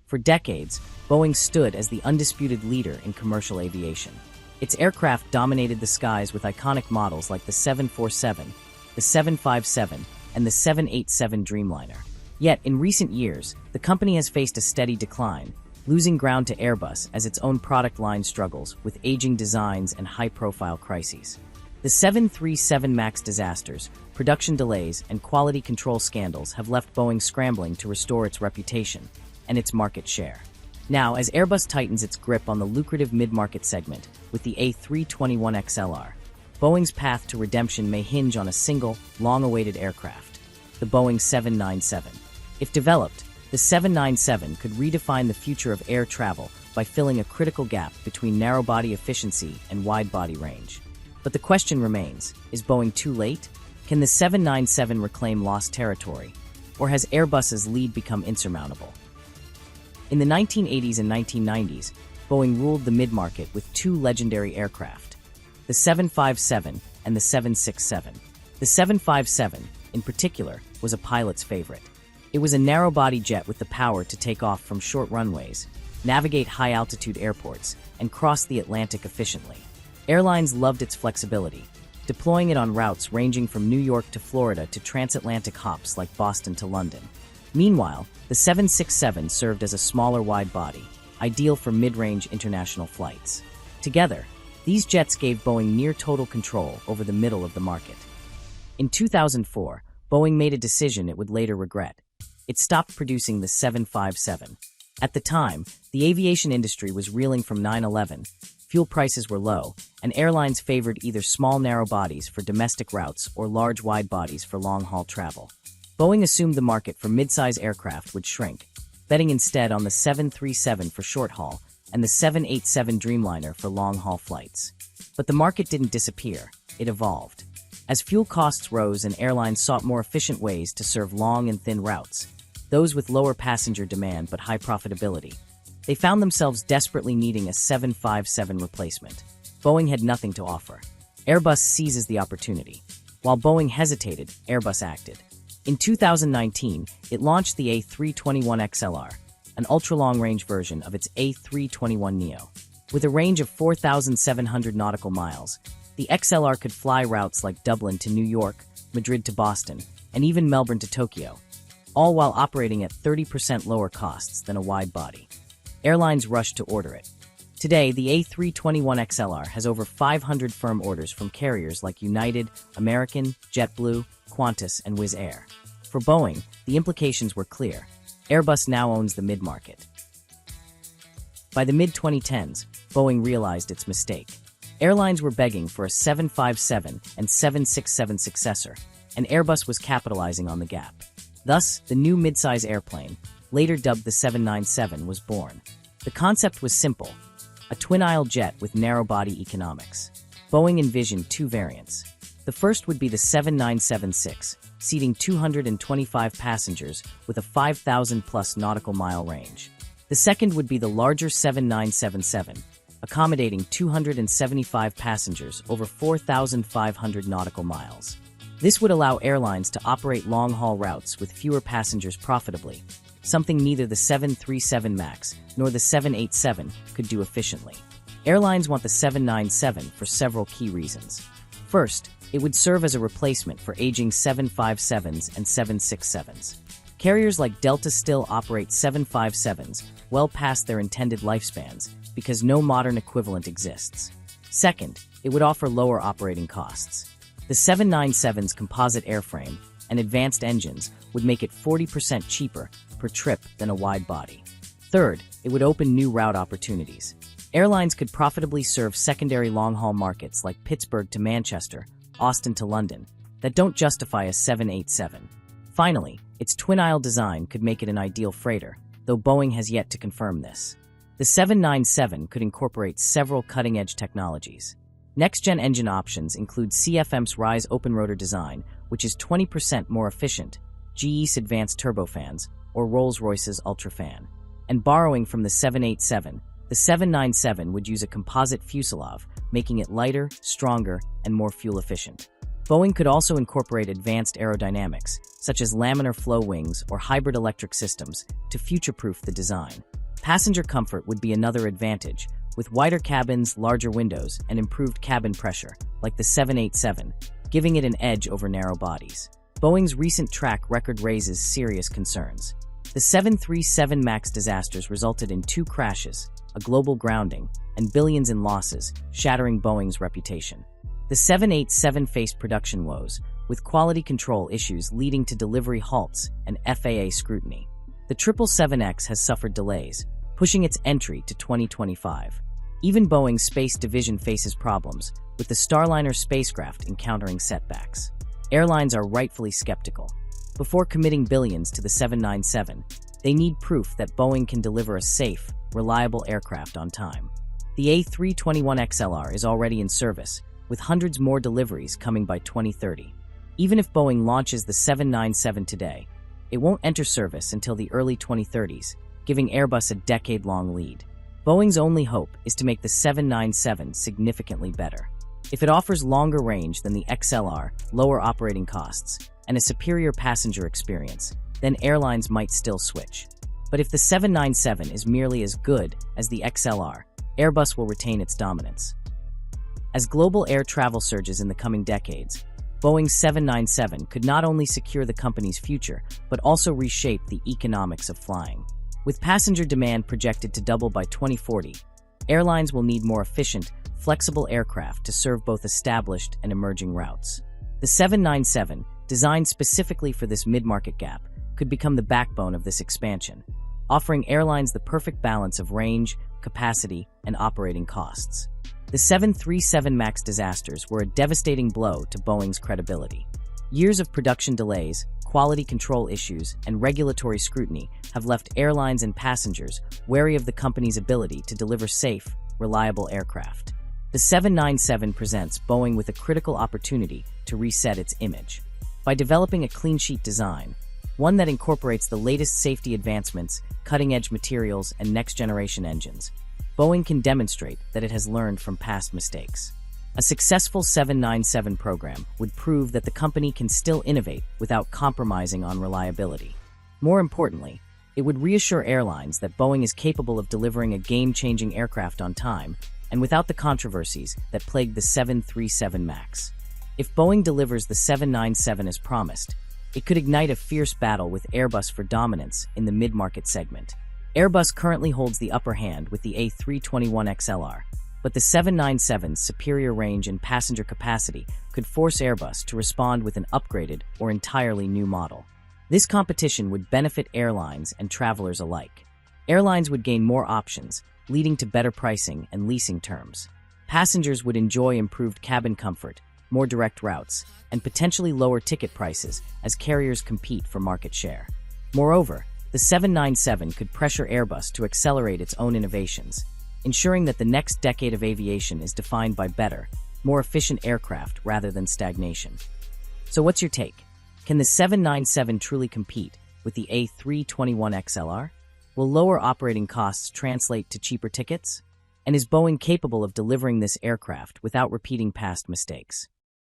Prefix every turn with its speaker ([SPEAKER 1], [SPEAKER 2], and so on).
[SPEAKER 1] For decades, Boeing stood as the undisputed leader in commercial aviation. Its aircraft dominated the skies with iconic models like the 747, the 757, and the 787 Dreamliner. Yet, in recent years, the company has faced a steady decline, losing ground to Airbus as its own product line struggles with aging designs and high-profile crises. The 737 MAX disasters, production delays, and quality control scandals have left Boeing scrambling to restore its reputation and its market share. Now, as Airbus tightens its grip on the lucrative mid-market segment with the A321XLR, Boeing's path to redemption may hinge on a single, long-awaited aircraft, the Boeing 797. If developed, the 797 could redefine the future of air travel by filling a critical gap between narrow-body efficiency and wide-body range. But the question remains, is Boeing too late? Can the 797 reclaim lost territory? Or has Airbus's lead become insurmountable? In the 1980s and 1990s, Boeing ruled the mid-market with two legendary aircraft, the 757 and the 767. The 757, in particular, was a pilot's favorite. It was a narrow-body jet with the power to take off from short runways, navigate high-altitude airports, and cross the Atlantic efficiently. Airlines loved its flexibility, deploying it on routes ranging from New York to Florida to transatlantic hops like Boston to London. Meanwhile, the 767 served as a smaller wide-body, ideal for mid-range international flights. Together, these jets gave Boeing near-total control over the middle of the market. In 2004, Boeing made a decision it would later regret. It stopped producing the 757. At the time, the aviation industry was reeling from 9/11, fuel prices were low, and airlines favored either small narrow bodies for domestic routes or large wide bodies for long-haul travel. Boeing assumed the market for midsize aircraft would shrink, betting instead on the 737 for short-haul and the 787 Dreamliner for long-haul flights. But the market didn't disappear, it evolved. As fuel costs rose and airlines sought more efficient ways to serve long and thin routes, those with lower passenger demand but high profitability, they found themselves desperately needing a 757 replacement. Boeing had nothing to offer. Airbus seizes the opportunity. While Boeing hesitated, Airbus acted. In 2019, it launched the A321XLR, an ultra-long-range version of its A321neo. With a range of 4,700 nautical miles, the XLR could fly routes like Dublin to New York, Madrid to Boston, and even Melbourne to Tokyo, all while operating at 30% lower costs than a wide body. Airlines rushed to order it. Today, the A321XLR has over 500 firm orders from carriers like United, American, JetBlue, Qantas, and Wizz Air. For Boeing, the implications were clear. Airbus now owns the mid-market. By the mid-2010s, Boeing realized its mistake. Airlines were begging for a 757 and 767 successor, and Airbus was capitalizing on the gap. Thus, the new midsize airplane, later dubbed the 797, was born. The concept was simple, a twin-aisle jet with narrow-body economics. Boeing envisioned two variants. The first would be the 7976, seating 225 passengers with a 5,000-plus nautical mile range. The second would be the larger 7977, accommodating 275 passengers over 4,500 nautical miles. This would allow airlines to operate long-haul routes with fewer passengers profitably, something neither the 737 MAX nor the 787 could do efficiently. Airlines want the 797 for several key reasons. First, it would serve as a replacement for aging 757s and 767s. Carriers like Delta still operate 757s well past their intended lifespans because no modern equivalent exists. Second, it would offer lower operating costs. The 797's composite airframe and advanced engines would make it 40% cheaper per trip than a wide body. Third, it would open new route opportunities. Airlines could profitably serve secondary long-haul markets like Pittsburgh to Manchester, Austin to London, that don't justify a 787. Finally, its twin-aisle design could make it an ideal freighter, though Boeing has yet to confirm this. The 797 could incorporate several cutting-edge technologies. Next-gen engine options include CFM's Rise open-rotor design, which is 20% more efficient, GE's advanced turbofans, or Rolls-Royce's UltraFan. And borrowing from the 787, the 797 would use a composite fuselage, making it lighter, stronger, and more fuel-efficient. Boeing could also incorporate advanced aerodynamics, such as laminar flow wings or hybrid electric systems, to future-proof the design. Passenger comfort would be another advantage, with wider cabins, larger windows, and improved cabin pressure, like the 787, giving it an edge over narrow bodies. Boeing's recent track record raises serious concerns. The 737 MAX disasters resulted in 2 crashes, a global grounding, and billions in losses, shattering Boeing's reputation. The 787 faced production woes, with quality control issues leading to delivery halts and FAA scrutiny. The 777X has suffered delays, pushing its entry to 2025. Even Boeing's space division faces problems, with the Starliner spacecraft encountering setbacks. Airlines are rightfully skeptical. Before committing billions to the 797, they need proof that Boeing can deliver a safe, reliable aircraft on time. The A321XLR is already in service, with hundreds more deliveries coming by 2030. Even if Boeing launches the 797 today, it won't enter service until the early 2030s, giving Airbus a decade-long lead. Boeing's only hope is to make the 797 significantly better. If it offers longer range than the XLR, lower operating costs, and a superior passenger experience, then airlines might still switch. But if the 797 is merely as good as the XLR, Airbus will retain its dominance. As global air travel surges in the coming decades, Boeing's 797 could not only secure the company's future, but also reshape the economics of flying. With passenger demand projected to double by 2040, airlines will need more efficient, flexible aircraft to serve both established and emerging routes. The 797, designed specifically for this mid-market gap, could become the backbone of this expansion, offering airlines the perfect balance of range, capacity, and operating costs. The 737 MAX disasters were a devastating blow to Boeing's credibility. Years of production delays, quality control issues, and regulatory scrutiny have left airlines and passengers wary of the company's ability to deliver safe, reliable aircraft. The 797 presents Boeing with a critical opportunity to reset its image. By developing a clean-sheet design, one that incorporates the latest safety advancements, cutting-edge materials, and next-generation engines, Boeing can demonstrate that it has learned from past mistakes. A successful 797 program would prove that the company can still innovate without compromising on reliability. More importantly, it would reassure airlines that Boeing is capable of delivering a game-changing aircraft on time and without the controversies that plagued the 737 MAX. If Boeing delivers the 797 as promised, it could ignite a fierce battle with Airbus for dominance in the mid-market segment. Airbus currently holds the upper hand with the A321XLR, but the 797's superior range and passenger capacity could force Airbus to respond with an upgraded or entirely new model. This competition would benefit airlines and travelers alike. Airlines would gain more options, leading to better pricing and leasing terms. Passengers would enjoy improved cabin comfort, more direct routes, and potentially lower ticket prices as carriers compete for market share. Moreover, the 797 could pressure Airbus to accelerate its own innovations, ensuring that the next decade of aviation is defined by better, more efficient aircraft rather than stagnation. So what's your take? Can the 797 truly compete with the A321XLR? Will lower operating costs translate to cheaper tickets? And is Boeing capable of delivering this aircraft without repeating past mistakes?